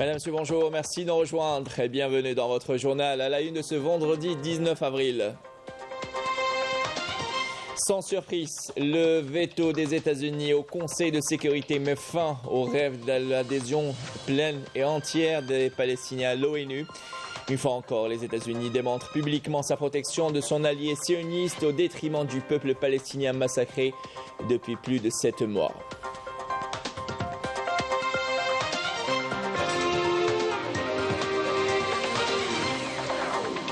Madame, monsieur, bonjour, merci de nous rejoindre et bienvenue dans votre journal à la une de ce vendredi 19 avril. Sans surprise, le veto des États-Unis au Conseil de sécurité met fin au rêve de l'adhésion pleine et entière des Palestiniens à l'ONU. Une fois encore, les États-Unis démontrent publiquement sa protection de son allié sioniste au détriment du peuple palestinien massacré depuis plus de 7 mois.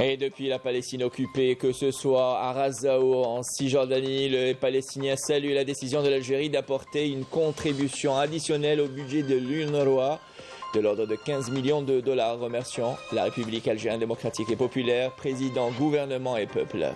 Et depuis la Palestine occupée, que ce soit à Raza ou en Cisjordanie, les Palestiniens saluent la décision de l'Algérie d'apporter une contribution additionnelle au budget de l'UNRWA de l'ordre de 15 millions de dollars, remerciant la République algérienne démocratique et populaire, président, gouvernement et peuple.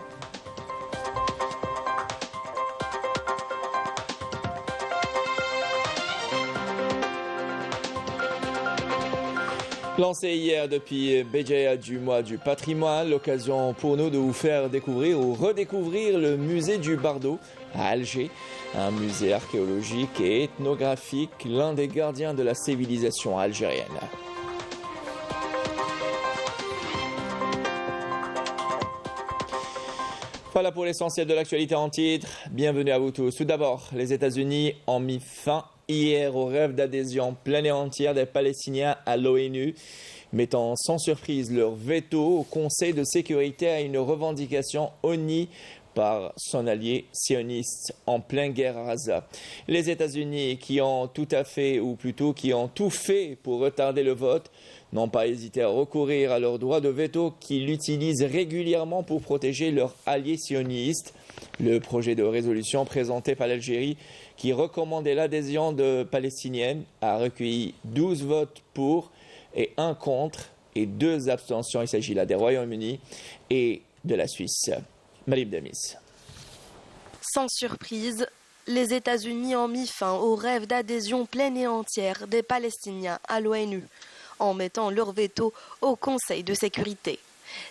Lancé hier depuis Béjaïa du mois du patrimoine, l'occasion pour nous de vous faire découvrir ou redécouvrir le musée du Bardo à Alger, un musée archéologique et ethnographique, l'un des gardiens de la civilisation algérienne. Voilà pour l'essentiel de l'actualité en titre. Bienvenue à vous tous. Tout d'abord, les États-Unis ont mis fin hier au rêve d'adhésion pleine et entière des Palestiniens à l'ONU, mettant sans surprise leur veto au Conseil de sécurité à une revendication honnie par son allié sioniste en pleine guerre à Gaza. Les États-Unis qui ont tout fait pour retarder le vote n'ont pas hésité à recourir à leur droit de veto qu'ils utilisent régulièrement pour protéger leur allié sioniste. Le projet de résolution présenté par l'Algérie qui recommandait l'adhésion de Palestinienne a recueilli 12 votes pour et 1 contre et 2 abstentions. Il s'agit là des Royaumes-Unis et de la Suisse. Malim Demis. Sans surprise, les États-Unis ont mis fin au rêve d'adhésion pleine et entière des Palestiniens à l'ONU, en mettant leur veto au Conseil de sécurité.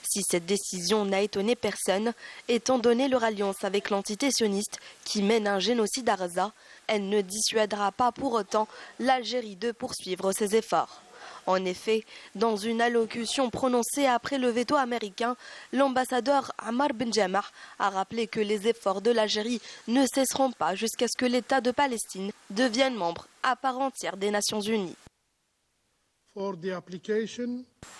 Si cette décision n'a étonné personne, étant donné leur alliance avec l'entité sioniste qui mène un génocide à Gaza, elle ne dissuadera pas pour autant l'Algérie de poursuivre ses efforts. En effet, dans une allocution prononcée après le veto américain, l'ambassadeur Ammar Benjamah a rappelé que les efforts de l'Algérie ne cesseront pas jusqu'à ce que l'État de Palestine devienne membre à part entière des Nations Unies.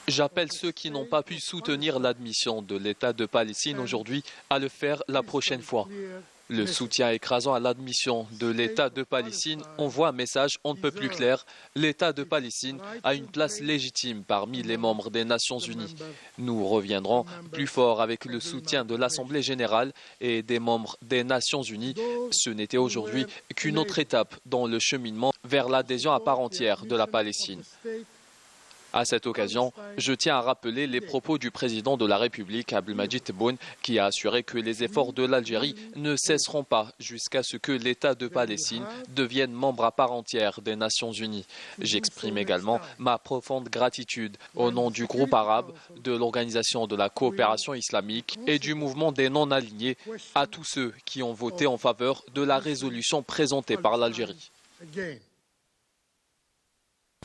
J'appelle ceux qui n'ont pas pu soutenir l'admission de l'État de Palestine aujourd'hui à le faire la prochaine fois. Le soutien écrasant à l'admission de l'État de Palestine envoie un message on ne peut plus clair. L'État de Palestine a une place légitime parmi les membres des Nations Unies. Nous reviendrons plus fort avec le soutien de l'Assemblée générale et des membres des Nations Unies. Ce n'était aujourd'hui qu'une autre étape dans le cheminement vers l'adhésion à part entière de la Palestine. À cette occasion, je tiens à rappeler les propos du président de la République, Abdelmadjid Tebboune, qui a assuré que les efforts de l'Algérie ne cesseront pas jusqu'à ce que l'État de Palestine devienne membre à part entière des Nations Unies. J'exprime également ma profonde gratitude au nom du groupe arabe, de l'Organisation de la coopération islamique et du mouvement des non-alignés à tous ceux qui ont voté en faveur de la résolution présentée par l'Algérie.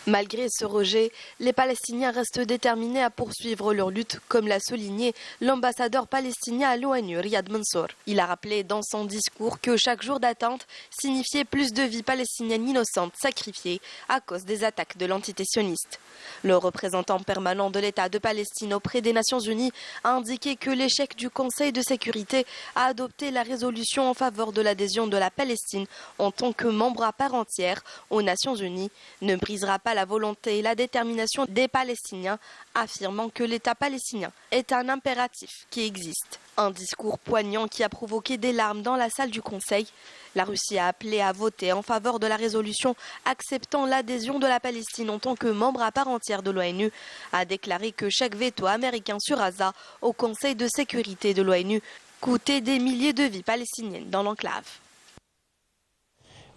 Malgré ce rejet, les Palestiniens restent déterminés à poursuivre leur lutte, comme l'a souligné l'ambassadeur palestinien à l'ONU, Riyad Mansour. Il a rappelé dans son discours que chaque jour d'attente signifiait plus de vies palestiniennes innocentes sacrifiées à cause des attaques de l'entité sioniste. Le représentant permanent de l'État de Palestine auprès des Nations Unies a indiqué que l'échec du Conseil de sécurité à adopter la résolution en faveur de l'adhésion de la Palestine en tant que membre à part entière aux Nations Unies ne brisera pas la volonté et la détermination des Palestiniens, affirmant que l'État palestinien est un impératif qui existe. Un discours poignant qui a provoqué des larmes dans la salle du Conseil. La Russie a appelé à voter en faveur de la résolution acceptant l'adhésion de la Palestine en tant que membre à part entière de l'ONU, a déclaré que chaque veto américain sur Gaza au Conseil de sécurité de l'ONU coûtait des milliers de vies palestiniennes dans l'enclave.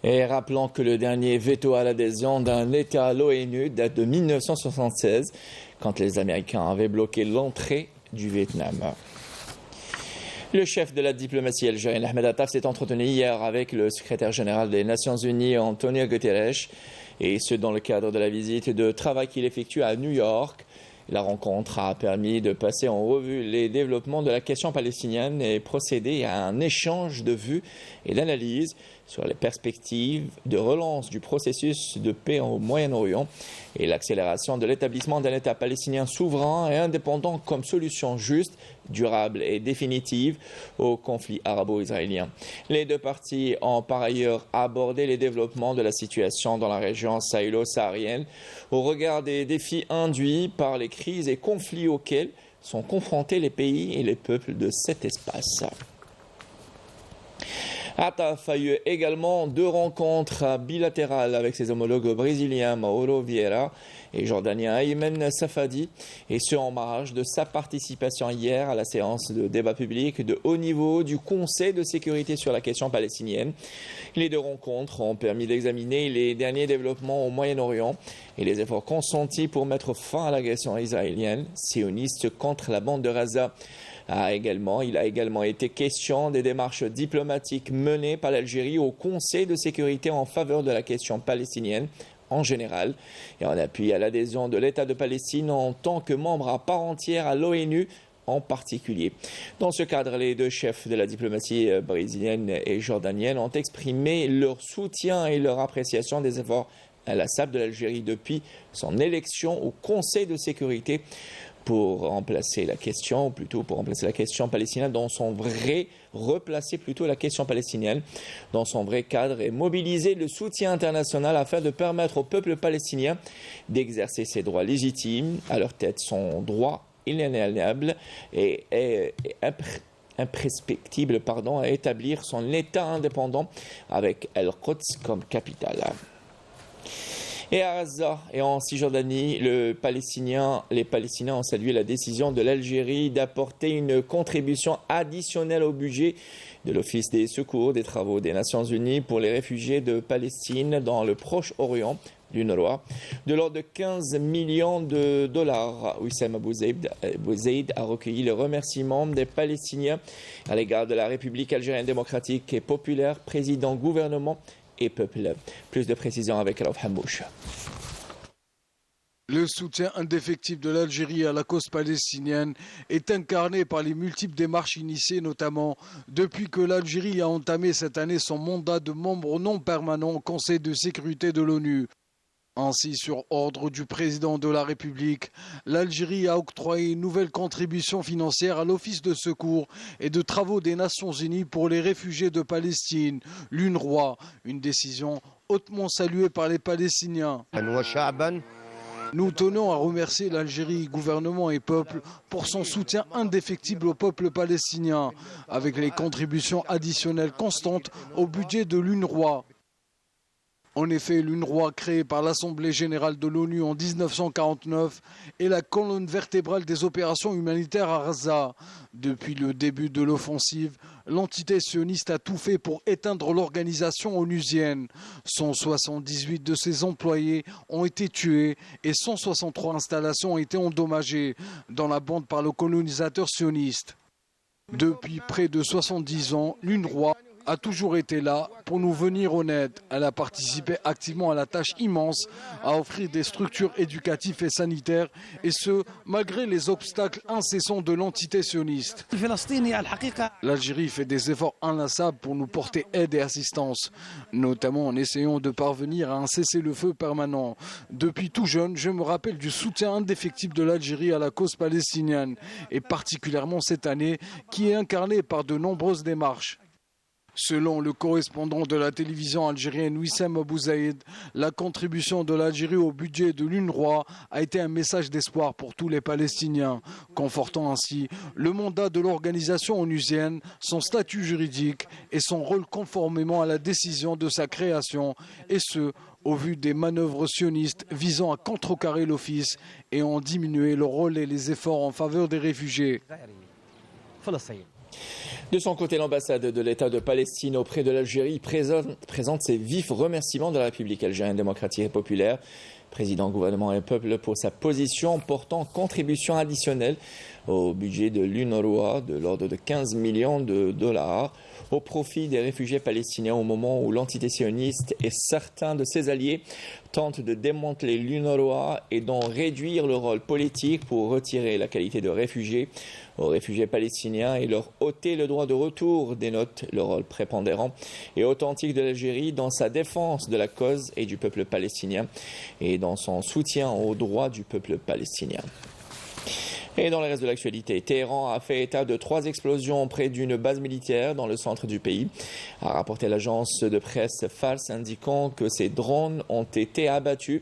Et rappelons que le dernier veto à l'adhésion d'un État à l'ONU date de 1976, quand les Américains avaient bloqué l'entrée du Vietnam. Le chef de la diplomatie algérienne, Ahmed Attaf, s'est entretenu hier avec le secrétaire général des Nations Unies, Antonio Guterres. et ce dans le cadre de la visite de travail qu'il effectue à New York. La rencontre a permis de passer en revue les développements de la question palestinienne et procéder à un échange de vues et d'analyses sur les perspectives de relance du processus de paix au Moyen-Orient et l'accélération de l'établissement d'un État palestinien souverain et indépendant comme solution juste, durable et définitive au conflit arabo-israélien. Les deux parties ont par ailleurs abordé les développements de la situation dans la région sahélo-saharienne au regard des défis induits par les crises et conflits auxquels sont confrontés les pays et les peuples de cet espace. Attaf a eu également 2 rencontres bilatérales avec ses homologues brésiliens Mauro Vieira et jordanien Aymen Safadi, et ce en marge de sa participation hier à la séance de débat public de haut niveau du Conseil de sécurité sur la question palestinienne. Les 2 rencontres ont permis d'examiner les derniers développements au Moyen-Orient et les efforts consentis pour mettre fin à l'agression israélienne sioniste contre la bande de Gaza. Il a également été question des démarches diplomatiques menées par l'Algérie au Conseil de sécurité en faveur de la question palestinienne en général et en appui à l'adhésion de l'État de Palestine en tant que membre à part entière à l'ONU en particulier. Dans ce cadre, les 2 chefs de la diplomatie brésilienne et jordanienne ont exprimé leur soutien et leur appréciation des efforts inlassables de l'Algérie depuis son élection au Conseil de sécurité pour remplacer la question palestinienne dans son vrai, replacer plutôt la question palestinienne dans son vrai cadre et mobiliser le soutien international afin de permettre au peuple palestinien d'exercer ses droits légitimes. À leur tête, son droit inaliénable et imprescriptible à établir son État indépendant avec El-Quds comme capitale. Et à Gaza et en Cisjordanie, les Palestiniens ont salué la décision de l'Algérie d'apporter une contribution additionnelle au budget de l'Office des secours des travaux des Nations Unies pour les réfugiés de Palestine dans le Proche-Orient, l'UNRWA, de l'ordre de 15 millions de dollars. Wissam Abou Zeid a recueilli le remerciement des Palestiniens à l'égard de la République algérienne démocratique et populaire, président, gouvernement et peuple. Plus de précisions avec Raouf Hambouch. Le soutien indéfectible de l'Algérie à la cause palestinienne est incarné par les multiples démarches initiées, notamment depuis que l'Algérie a entamé cette année son mandat de membre non permanent au Conseil de sécurité de l'ONU. Ainsi, sur ordre du président de la République, l'Algérie a octroyé une nouvelle contribution financière à l'Office de secours et de travaux des Nations Unies pour les réfugiés de Palestine, l'UNRWA, une décision hautement saluée par les Palestiniens. Nous tenons à remercier l'Algérie, gouvernement et peuple, pour son soutien indéfectible au peuple palestinien, avec les contributions additionnelles constantes au budget de l'UNRWA. En effet, l'UNRWA, créée par l'Assemblée générale de l'ONU en 1949, est la colonne vertébrale des opérations humanitaires à Gaza. Depuis le début de l'offensive, l'entité sioniste a tout fait pour éteindre l'organisation onusienne. 178 de ses employés ont été tués et 163 installations ont été endommagées dans la bande par le colonisateur sioniste. Depuis près de 70 ans, l'UNRWA a toujours été là pour nous venir en aide. Elle a participé activement à la tâche immense à offrir des structures éducatives et sanitaires, et ce, malgré les obstacles incessants de l'entité sioniste. L'Algérie fait des efforts inlassables pour nous porter aide et assistance, notamment en essayant de parvenir à un cessez-le-feu permanent. Depuis tout jeune, je me rappelle du soutien indéfectible de l'Algérie à la cause palestinienne, et particulièrement cette année, qui est incarnée par de nombreuses démarches. Selon le correspondant de la télévision algérienne Wissam Abou Zeid, la contribution de l'Algérie au budget de l'UNRWA a été un message d'espoir pour tous les Palestiniens, confortant ainsi le mandat de l'organisation onusienne, son statut juridique et son rôle conformément à la décision de sa création, et ce, au vu des manœuvres sionistes visant à contrecarrer l'office et en diminuer le rôle et les efforts en faveur des réfugiés. De son côté, l'ambassade de l'État de Palestine auprès de l'Algérie présente ses vifs remerciements de la République algérienne démocratique et populaire, président, gouvernement et peuple, pour sa position portant contribution additionnelle au budget de l'UNRWA de l'ordre de 15 millions de dollars au profit des réfugiés palestiniens au moment où l'entité sioniste et certains de ses alliés tentent de démanteler l'UNRWA et d'en réduire le rôle politique pour retirer la qualité de réfugiés aux réfugiés palestiniens et leur ôter le droit de retour, dénote le rôle prépondérant et authentique de l'Algérie dans sa défense de la cause et du peuple palestinien et dans son soutien aux droits du peuple palestinien. Et dans le reste de l'actualité, Téhéran a fait état de 3 explosions près d'une base militaire dans le centre du pays, a rapporté l'agence de presse Fars indiquant que ces drones ont été abattus,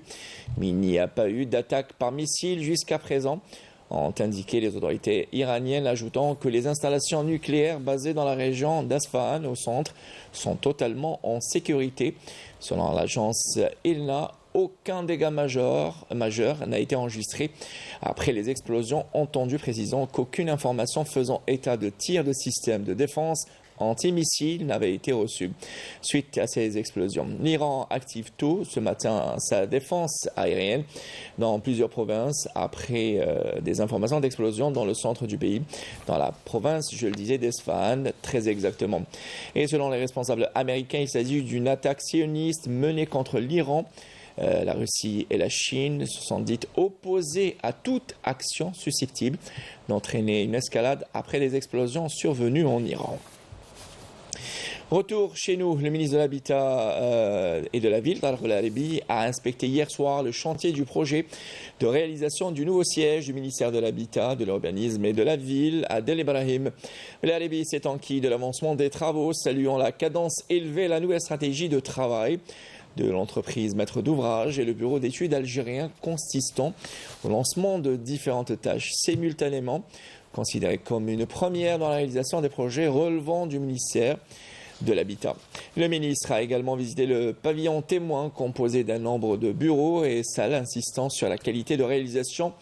mais il n'y a pas eu d'attaque par missile jusqu'à présent, ont indiqué les autorités iraniennes, ajoutant que les installations nucléaires basées dans la région d'Asfahan au centre sont totalement en sécurité. Selon l'agence IRNA, aucun dégât majeur n'a été enregistré après les explosions entendues, précisant qu'aucune information faisant état de tir de système de défense anti-missiles n'avait été reçue. Suite à ces explosions, l'Iran active tôt ce matin sa défense aérienne dans plusieurs provinces après des informations d'explosion dans le centre du pays, dans la province, je le disais, d'Esfahan, très exactement. Et selon les responsables américains, il s'agit d'une attaque sioniste menée contre l'Iran. La Russie et la Chine se sont dites opposées à toute action susceptible d'entraîner une escalade après les explosions survenues en Iran. Retour chez nous, le ministre de l'Habitat et de la Ville, Tarek El Arabi, a inspecté hier soir le chantier du projet de réalisation du nouveau siège du ministère de l'Habitat, de l'Urbanisme et de la Ville à Del Ibrahim. El Arabi s'est enquis de l'avancement des travaux, saluant la cadence élevée et la nouvelle stratégie de travail de l'entreprise maître d'ouvrage et le bureau d'études algérien consistant au lancement de différentes tâches simultanément, considérées comme une première dans la réalisation des projets relevant du ministère de l'Habitat. Le ministre a également visité le pavillon témoin composé d'un nombre de bureaux et salles, insistant sur la qualité de réalisation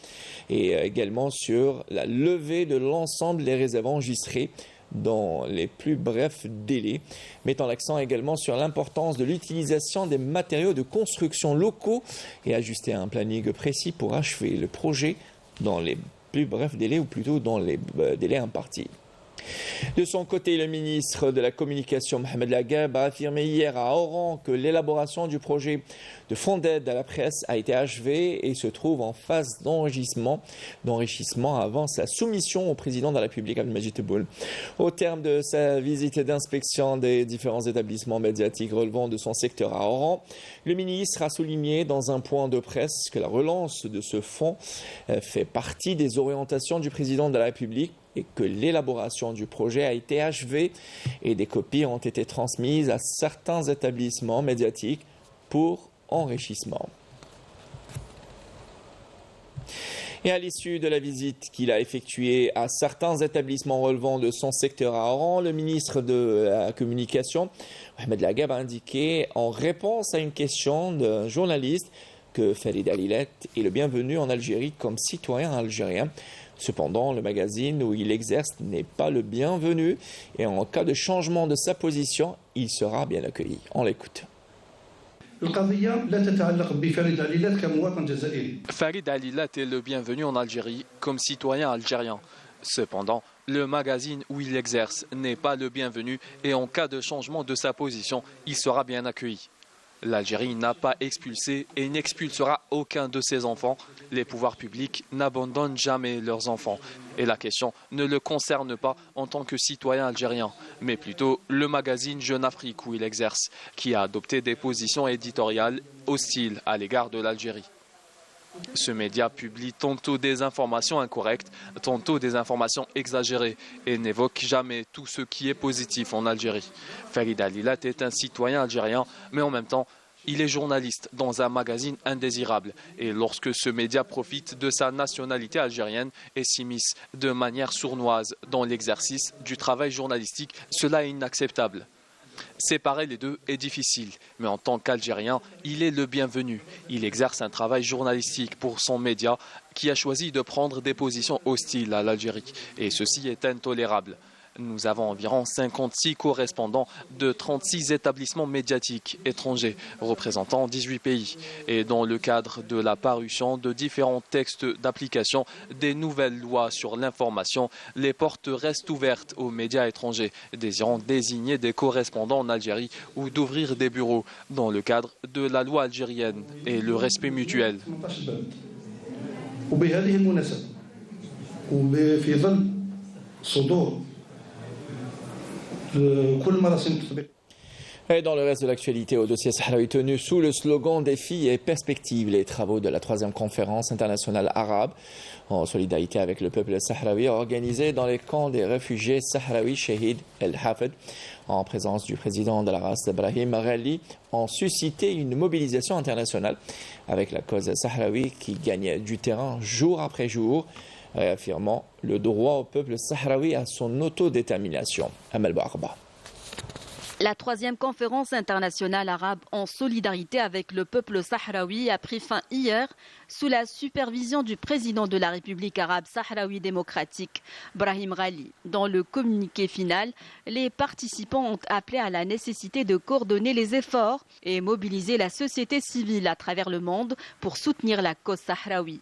et également sur la levée de l'ensemble des réserves enregistrées dans les plus brefs délais, mettant l'accent également sur l'importance de l'utilisation des matériaux de construction locaux et ajuster un planning précis pour achever le projet dans les plus brefs délais ou plutôt dans les délais impartis. De son côté, le ministre de la Communication, Mohamed Lagab, a affirmé hier à Oran que l'élaboration du projet de fonds d'aide à la presse a été achevée et se trouve en phase d'enrichissement avant sa soumission au président de la République, Abdelmadjid Tebboune. Au terme de sa visite d'inspection des différents établissements médiatiques relevant de son secteur à Oran, le ministre a souligné dans un point de presse que la relance de ce fonds fait partie des orientations du président de la République et que l'élaboration du projet a été achevée et des copies ont été transmises à certains établissements médiatiques pour enrichissement. Et à l'issue de la visite qu'il a effectuée à certains établissements relevant de son secteur à Oran, le ministre de la Communication, Mohamed Lagab, a indiqué en réponse à une question d'un journaliste que Farid Alilat est le bienvenu en Algérie comme citoyen algérien. Cependant, le magazine où il exerce n'est pas le bienvenu et en cas de changement de sa position, il sera bien accueilli. On l'écoute. Farid Alilat est le bienvenu en Algérie comme citoyen algérien. Cependant, le magazine où il exerce n'est pas le bienvenu et en cas de changement de sa position, il sera bien accueilli. L'Algérie n'a pas expulsé et n'expulsera aucun de ses enfants. Les pouvoirs publics n'abandonnent jamais leurs enfants. Et la question ne le concerne pas en tant que citoyen algérien, mais plutôt le magazine Jeune Afrique où il exerce, qui a adopté des positions éditoriales hostiles à l'égard de l'Algérie. Ce média publie tantôt des informations incorrectes, tantôt des informations exagérées et n'évoque jamais tout ce qui est positif en Algérie. Farid Alilat est un citoyen algérien, mais en même temps, il est journaliste dans un magazine indésirable. Et lorsque ce média profite de sa nationalité algérienne et s'immisce de manière sournoise dans l'exercice du travail journalistique, cela est inacceptable. Séparer les deux est difficile, mais en tant qu'Algérien, il est le bienvenu. Il exerce un travail journalistique pour son média qui a choisi de prendre des positions hostiles à l'Algérie. Et ceci est intolérable. Nous avons environ 56 correspondants de 36 établissements médiatiques étrangers représentant 18 pays. Et dans le cadre de la parution de différents textes d'application des nouvelles lois sur l'information, les portes restent ouvertes aux médias étrangers désirant désigner des correspondants en Algérie ou d'ouvrir des bureaux dans le cadre de la loi algérienne et le respect mutuel. وبهذه المناسبة وفي ظل صدور كل مراسم التطبيق. Et dans le reste de l'actualité, au dossier sahraoui tenu sous le slogan Défis et perspectives, les travaux de la 3e conférence internationale arabe en solidarité avec le peuple sahraoui organisés dans les camps des réfugiés sahraouis Shahid El-Hafed en présence du président de la race Brahim Ghali ont suscité une mobilisation internationale avec la cause sahraoui qui gagne du terrain jour après jour, réaffirmant le droit au peuple sahraoui à son autodétermination. Amal Barba. La 3e conférence internationale arabe en solidarité avec le peuple sahraoui a pris fin hier sous la supervision du président de la République arabe sahraoui démocratique, Brahim Ghali. Dans le communiqué final, les participants ont appelé à la nécessité de coordonner les efforts et mobiliser la société civile à travers le monde pour soutenir la cause sahraoui.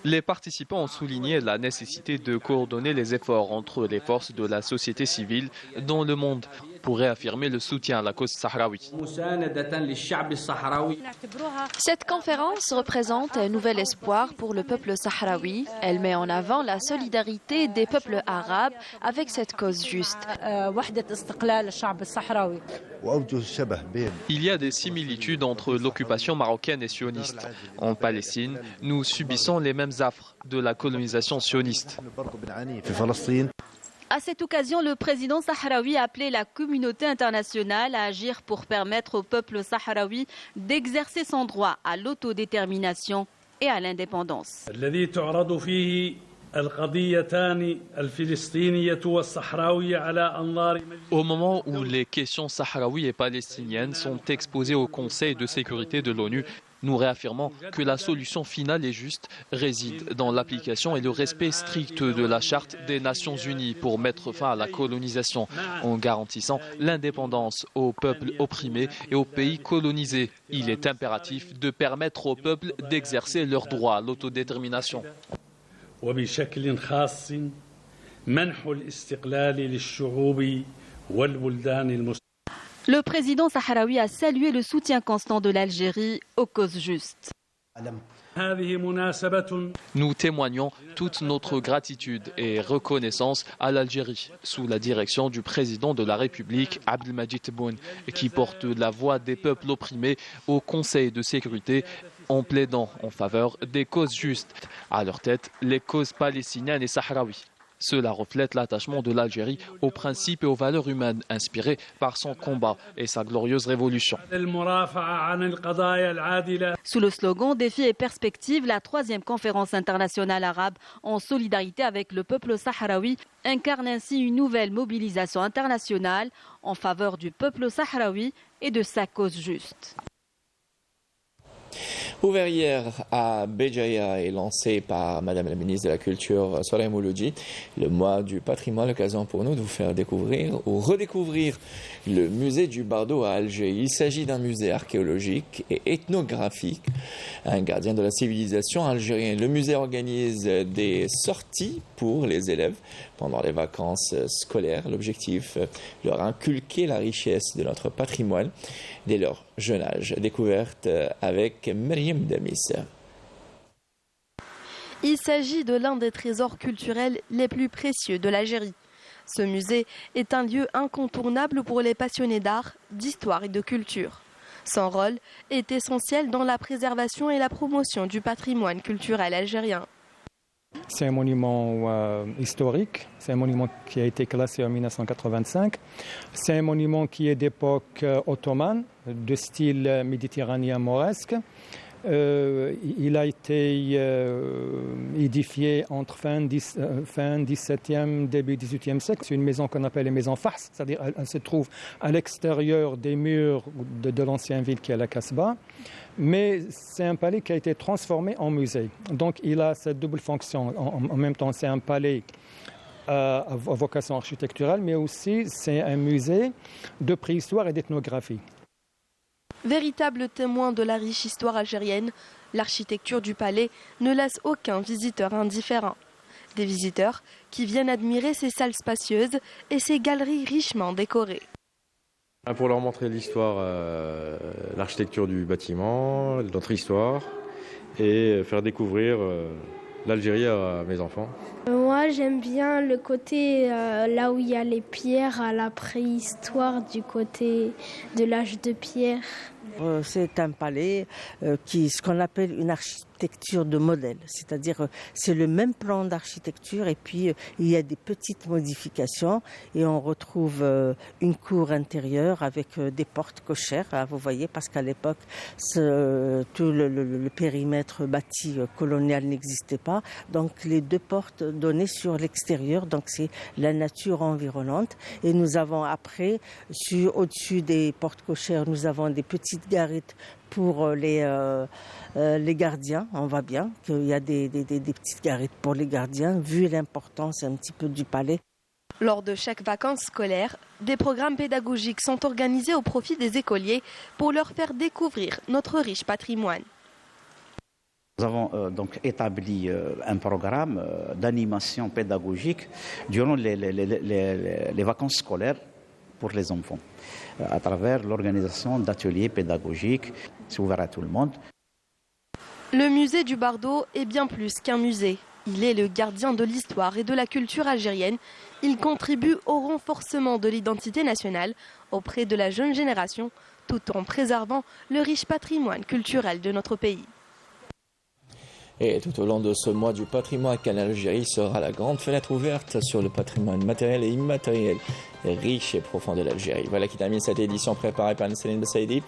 Les participants ont souligné la nécessité de coordonner les efforts entre les forces de la société civile dans le monde pour réaffirmer le soutien à la cause sahraoui. Cette conférence représente un nouvel espoir pour le peuple sahraoui. Elle met en avant la solidarité des peuples arabes avec cette cause juste. Il y a des similitudes entre l'occupation marocaine et sioniste. En Palestine, nous subissons les mêmes affres de la colonisation sioniste. À cette occasion, le président sahraoui a appelé la communauté internationale à agir pour permettre au peuple sahraoui d'exercer son droit à l'autodétermination et à l'indépendance. Au moment où les questions sahraouies et palestiniennes sont exposées au Conseil de sécurité de l'ONU, nous réaffirmons que la solution finale et juste réside dans l'application et le respect strict de la Charte des Nations Unies pour mettre fin à la colonisation, en garantissant l'indépendance aux peuples opprimés et aux pays colonisés. Il est impératif de permettre aux peuples d'exercer leur droit à l'autodétermination. وبشكل خاص منح الاستقلال للشعوب والبلدان المسلمة. Le président sahraoui a salué le soutien constant de l'Algérie aux causes justes. Nous témoignons toute notre gratitude et reconnaissance à l'Algérie, sous la direction du président de la République, Abdelmadjid Tebboune, qui porte la voix des peuples opprimés au Conseil de sécurité en plaidant en faveur des causes justes, à leur tête les causes palestiniennes et sahraouies. Cela reflète l'attachement de l'Algérie aux principes et aux valeurs humaines inspirées par son combat et sa glorieuse révolution. Sous le slogan Défis et perspectives, la 3e conférence internationale arabe en solidarité avec le peuple sahraoui incarne ainsi une nouvelle mobilisation internationale en faveur du peuple sahraoui et de sa cause juste. Ouvert hier à Béjaïa et lancé par Madame la ministre de la Culture, Soraya Mouloudji, le mois du patrimoine, l'occasion pour nous de vous faire découvrir ou redécouvrir le musée du Bardo à Alger. Il s'agit d'un musée archéologique et ethnographique, un gardien de la civilisation algérienne. Le musée organise des sorties pour les élèves pendant les vacances scolaires. L'objectif, leur inculquer la richesse de notre patrimoine dès leur jeune âge. Découverte avec Myriam Damis. Il s'agit de l'un des trésors culturels les plus précieux de l'Algérie. Ce musée est un lieu incontournable pour les passionnés d'art, d'histoire et de culture. Son rôle est essentiel dans la préservation et la promotion du patrimoine culturel algérien. C'est un monument historique, c'est un monument qui a été classé en 1985. C'est un monument qui est d'époque ottomane, de style méditerranéen mauresque. Il a été édifié entre fin 17e, début 18e siècle. C'est une maison qu'on appelle les maisons Fars, c'est-à-dire elle se trouve à l'extérieur des murs de l'ancienne ville qui est la Casbah. Mais c'est un palais qui a été transformé en musée. Donc il a cette double fonction. En même temps, c'est un palais à vocation architecturale, mais aussi c'est un musée de préhistoire et d'ethnographie. Véritable témoin de la riche histoire algérienne, l'architecture du palais ne laisse aucun visiteur indifférent. Des visiteurs qui viennent admirer ses salles spacieuses et ses galeries richement décorées. Pour leur montrer l'histoire, l'architecture du bâtiment, notre histoire, et faire découvrir l'Algérie à mes enfants. Moi, j'aime bien le côté là où il y a les pierres à la préhistoire, du côté de l'âge de pierre. C'est un palais ce qu'on appelle une architecture de modèle, c'est-à-dire c'est le même plan d'architecture et puis il y a des petites modifications et on retrouve une cour intérieure avec des portes cochères, hein, vous voyez, parce qu'à l'époque tout le périmètre bâti colonial n'existait pas, donc les deux portes donnaient sur l'extérieur, donc c'est la nature environnante. Et nous avons après, au-dessus des portes cochères, nous avons des petites garites pour les gardiens. On voit bien qu'il y a des petites garites pour les gardiens, vu l'importance un petit peu du palais. Lors de chaque vacances scolaires, des programmes pédagogiques sont organisés au profit des écoliers pour leur faire découvrir notre riche patrimoine. Nous avons donc établi un programme d'animation pédagogique durant les vacances scolaires pour les enfants, à travers l'organisation d'ateliers pédagogiques. C'est ouvert à tout le monde. Le musée du Bardo est bien plus qu'un musée. Il est le gardien de l'histoire et de la culture algérienne. Il contribue au renforcement de l'identité nationale auprès de la jeune génération, tout en préservant le riche patrimoine culturel de notre pays. Et tout au long de ce mois du patrimoine, Canal Algérie sera la grande fenêtre ouverte sur le patrimoine matériel et immatériel riche et profond de l'Algérie. Voilà qui termine cette édition préparée par Céline Bessaïdi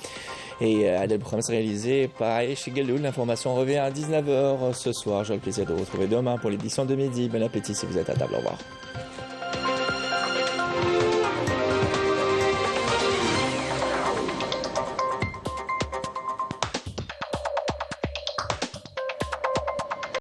et Adel Brahms réalisée par Aïcha Gelloul. L'information revient à 19h ce soir. J'ai le plaisir de vous retrouver demain pour l'édition de midi. Bon appétit si vous êtes à table. Au revoir.